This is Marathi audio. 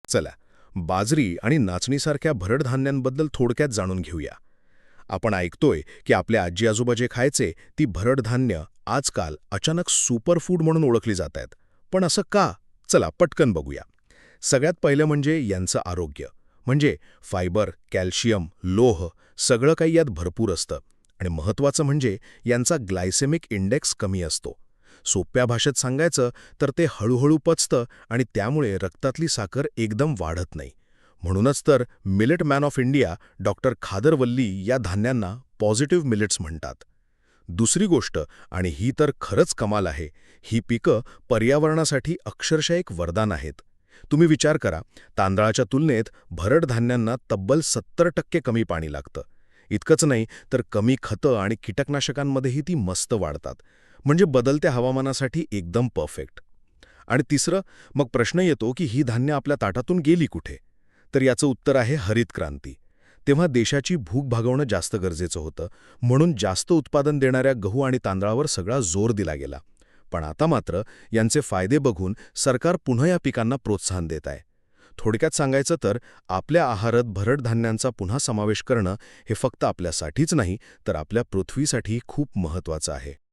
चला, बाजरी आणि नाचणीसारख्या भरड धान्यांबद्दल थोडक्यात जाणून घेऊया. आपण ऐकतोय की आपल्या आजी आजोबा जे खायचे ती भरड धान्य आजकाल अचानक सुपरफूड म्हणून ओळखली जात आहेत. पण असं का? चला पटकन बघूया. सगळ्यात पहिलं म्हणजे यांचं आरोग्य. म्हणजे फायबर, कॅल्शियम, लोह सगळं काही यात भरपूर असतं. आणि महत्त्वाचं म्हणजे यांचा ग्लायसेमिक इंडेक्स कमी असतो. सोप्या भाषेत सांगायचं तर ते हळूहळू पचतं आणि त्यामुळे रक्तातली साखर एकदम वाढत नाही. म्हणूनच तर millet man of India doctor Khadar Vali या धान्यांना पॉझिटिव्ह मिलेट्स म्हणतात. दुसरी गोष्ट, आणि ही तर खरंच कमाल आहे, ही पिकं पर्यावरणासाठी अक्षरशः एक वरदान आहेत. तुम्ही विचार करा, तांदळाच्या तुलनेत भरड धान्यांना तब्बल 70% कमी पाणी लागतं. इतकंच नाही तर कमी खतं आणि कीटकनाशकांमध्येही ती मस्त वाढतात. म्हणजे बदलत्या हवामानासाठी एकदम परफेक्ट. आणि तिसरं, मग प्रश्न येतो की ही धान्य आपल्या ताटातून गेली कुठे? तर याचं उत्तर आहे हरित क्रांती. तेव्हा देशाची भूक भागवणं जास्त गरजेचं होतं, म्हणून जास्त उत्पादन देणाऱ्या गहू आणि तांदळावर सगळा जोर दिला गेला. पण आता मात्र यांचे फायदे बघून सरकार पुन्हा या पिकांना प्रोत्साहन देत आहे. थोडक्यात सांगायचं तर आपल्या आहारात भरड धान्यांचा पुन्हा समावेश करणं हे फक्त आपल्यासाठीच नाही तर आपल्या पृथ्वीसाठीही खूप महत्त्वाचं आहे.